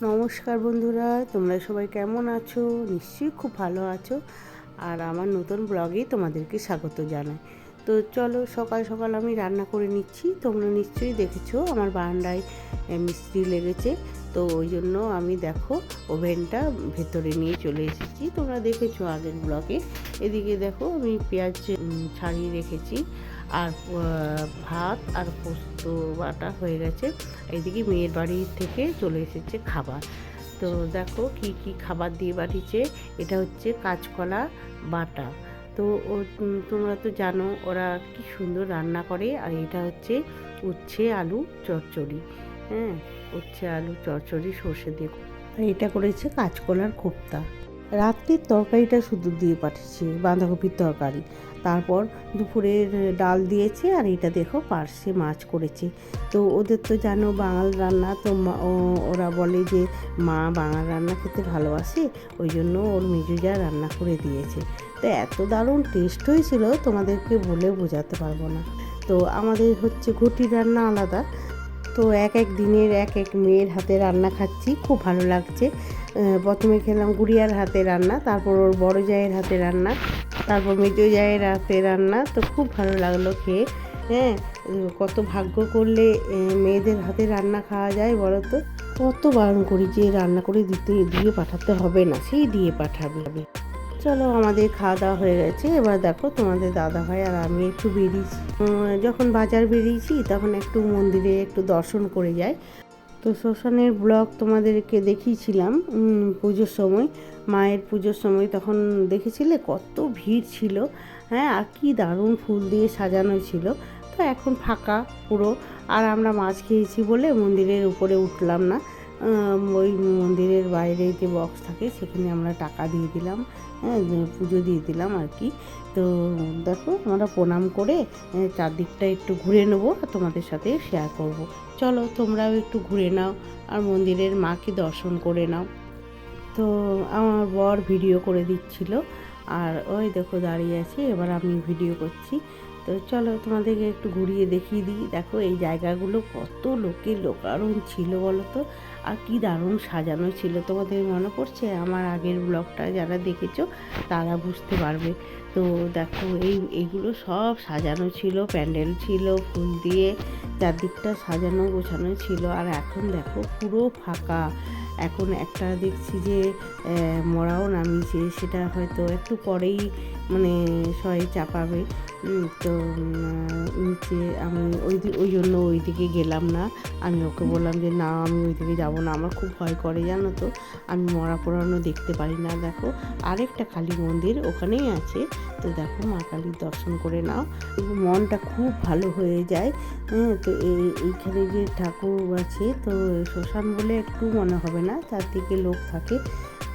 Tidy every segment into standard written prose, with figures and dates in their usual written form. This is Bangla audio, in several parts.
নমস্কার বন্ধুরা, তোমরা সবাই কেমন আছো? নিশ্চয়ই খুব ভালো আছো। আর আমার নতুন ব্লগে তোমাদেরকে স্বাগত জানাই। তো চলো, সকাল সকাল আমি রান্না করে নিচ্ছি। তোমরা নিশ্চয়ই দেখেছো আমার বারান্দায় মিস্ত্রি লেগেছে, তো ওই জন্য আমি দেখো ওভেনটা ভেতরে নিয়ে চলে এসেছি। তোমরা দেখেছো আগের ব্লগে। এদিকে দেখো আমি পেঁয়াজ ছাড়িয়ে রেখেছি, আর ভাত আর পোস্ত বাটা হয়ে গেছে। এইদিকে মেয়ের বাড়ি থেকে চলে এসেছে খাবার। তো দেখো কি কি খাবার দিয়ে পাঠিয়েছে। এটা হচ্ছে কাঁচকলা বাটা। তো তোমরা তো জানো ওরা কি সুন্দর রান্না করে। আর এটা হচ্ছে উচ্ছে আলু চচ্চড়ি। হ্যাঁ, উচ্ছে আলু চচ্চড়ি সর্ষে দিয়ে। আর এটা করেছে কাঁচকলার কোপ্তা। রাত্রির তরকারিটা শুধু দিয়ে পাঠিয়েছে, বাঁধাকপির তরকারি। তারপর দুপুরের ডাল দিয়েছে, আর এটা দেখো পার্শে মাছ করেছে। তো ওদের তো জানো বাঙাল রান্না, তো ওরা বলে যে মা বাঙাল রান্না খেতে ভালোবাসে, ওই জন্য ওর মেজুজা রান্না করে দিয়েছে। তো এত দারুণ টেস্ট হয়েছিল, তোমাদেরকে বলে বোঝাতে পারবো না। তো আমাদের হচ্ছে ঘটি রান্না আলাদা। তো এক এক দিনের এক এক মেয়ের হাতে রান্না খাচ্ছি, খুব ভালো লাগছে। প্রথমে খেলাম গুড়িয়ার হাতে রান্না, তারপর ওর বড় জায়ের হাতে রান্না, তারপর মেজো জায়ের হাতে রান্না। তো খুব ভালো লাগলো খেয়ে। হ্যাঁ, কত ভাগ্য করলে মেয়েদের হাতে রান্না খাওয়া যায় বলো তো। কত বারণ করি যে রান্না করে দিয়ে পাঠাতে হবে না, সেই দিয়ে পাঠাবে। চলো, আমাদের খাওয়া দাওয়া হয়ে গেছে। এবার দেখো তোমাদের দাদা ভাই আর আমি একটু বেরিয়েছি। যখন বাজার বেরিয়েছি তখন একটু মন্দিরে একটু দর্শন করে যাই। তো শ্মশানের ব্লগ তোমাদেরকে দেখিয়েছিলাম পুজোর সময়, মায়ের পুজোর সময়। তখন দেখেছিলে কত ভিড় ছিল। হ্যাঁ, আর কি দারুণ ফুল দিয়ে সাজানো ছিল। তো এখন ফাঁকা পুরো। আর আমরা মাছ খেয়েছি বলে মন্দিরের উপরে উঠলাম না। ওই মন্দিরের বাইরে যে বক্স থাকে সেখানে আমরা টাকা দিয়ে দিলাম। হ্যাঁ, পুজো দিয়ে দিলাম আর কি। তো দেখো আমরা প্রণাম করে চারদিকটা একটু ঘুরে নেবো আর তোমাদের সাথে শেয়ার করব। চলো তোমরাও একটু ঘুরে নাও আর মন্দিরের মাকে দর্শন করে নাও। তো আমার বর ভিডিও করে দিচ্ছিল, আর ওই দেখো দাঁড়িয়ে আছি, এবার আমি ভিডিও করছি। তো চলো তোমাদেরকে একটু ঘুরিয়ে দেখিয়ে দিই। দেখো এই জায়গাগুলো কত লোকের লোকারণ ছিল বলো তো, আর কি দারুণ সাজানো ছিল। তোমাদের মনে পড়ছে আমার আগের ব্লগটা যারা দেখেছো তারা বুঝতে পারবে। তো দেখো এইগুলো সব সাজানো ছিল, প্যান্ডেল ছিল ফুল দিয়ে, চারদিকটা সাজানো গোছানো ছিল। আর এখন দেখো পুরো ফাঁকা। এখন একটা দেখছি যে মরাও নামিয়েছে, সেটা হয়তো একটু পরেই মানে সবাই চাপাবে। তো নিচে আমি ওই জন্য ওই দিকে গেলাম না। আমি ওকে বললাম যে না, আমি ওই দিকে যাবো না, আমার খুব ভয় করে জানো তো, আমি মরা পোড়ানো দেখতে পারি না। দেখো আরেকটা কালী মন্দির ওখানেই আছে। তো দেখো মা কালীর দর্শন করে নাও, মনটা খুব ভালো হয়ে যায়। হ্যাঁ, তো এইখানে যে ঠাকুর আছে, তো শ্মশান বলে একটু মনে হবে না, চারদিকে লোক থাকে।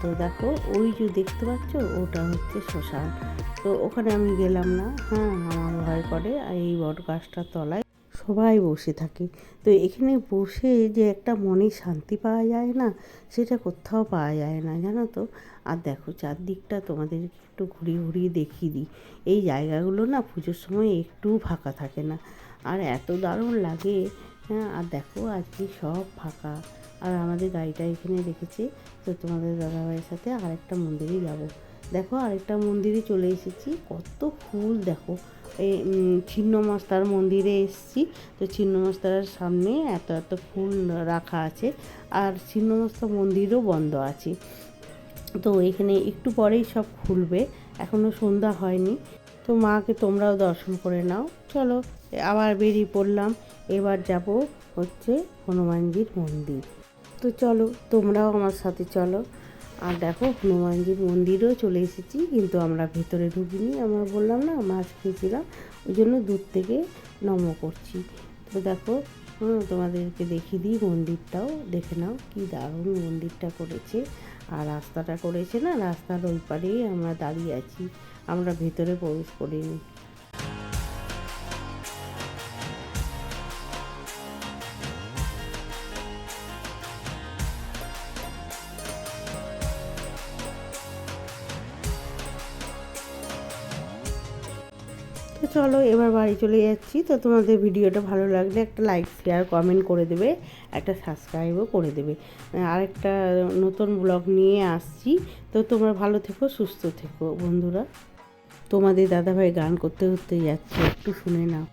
তো দেখো ওই যে দেখতে পাচ্ছ ওটা হচ্ছে শ্মশান। তো ওখানে আমি গেলাম না। হ্যাঁ, আমার ভয় করে। আর এই বট গাছটার তলায় সবাই বসে থাকে। তো এখানে বসে যে একটা মনে শান্তি পাওয়া যায় না, সেটা কোথাও পাওয়া যায় না জানো তো। আর দেখো চারদিকটা তোমাদের একটু ঘুরিয়ে ঘুরিয়ে দেখিয়ে দিই। এই জায়গাগুলো না পুজোর সময় একটু ফাঁকা থাকে না, আর এত দারুণ লাগে। হ্যাঁ, আর দেখো আজকে সব ফাঁকা। আর আমাদের গাড়িটা এখানে রেখেছে। তো তোমাদের দাদাভাইয়ের সাথে আরেকটা মন্দিরে যাব। দেখো আরেকটা মন্দিরে চলে এসেছি, কত ফুল দেখো। এই ছিন্নমস্তার মন্দিরে এসেছি। তো ছিন্নমস্তার সামনে এত এত ফুল রাখা আছে, আর ছিন্নমস্তা মন্দিরও বন্ধ আছে। তো এখানে একটু পরেই সব খুলবে, এখনও সন্ধ্যা হয়নি। তো মাকে তোমরাও দর্শন করে নাও। চলো আবার বেরিয়ে পড়লাম। এবার যাব হচ্ছে হনুমানজির মন্দির। তো চলো তোমরাও আমার সাথে চলো। আর দেখো হনুমানজির মন্দিরেও চলে এসেছি, কিন্তু আমরা ভেতরে ঢুকিনি। আমরা বললাম না মাছ খেয়েছিলাম, ওই জন্য দূর থেকে নমো করছি। তো দেখো তোমাদেরকে দেখিয়ে দিই, মন্দিরটাও দেখে নাও কি দারুণ মন্দিরটা করেছে। আর রাস্তাটা করেছে না, রাস্তার ওই পারেই আমরা দাঁড়িয়ে আছি, আমরা ভেতরে প্রবেশ করিনি। তো চলো এবার বাড়ি চলে যাচ্ছি। তো তোমাদের ভিডিওটা ভালো লাগলে একটা লাইক শেয়ার কমেন্ট করে দেবে। একটা সাবস্ক্রাইবও করে দেবে। আরেকটা নতুন ব্লগ নিয়ে আসছি। তো তোমরা ভালো থেকো, সুস্থ থেকো বন্ধুরা। তোমাদের দাদাভাই গান করতে করতে যাচ্ছে, একটু শুনে নাও।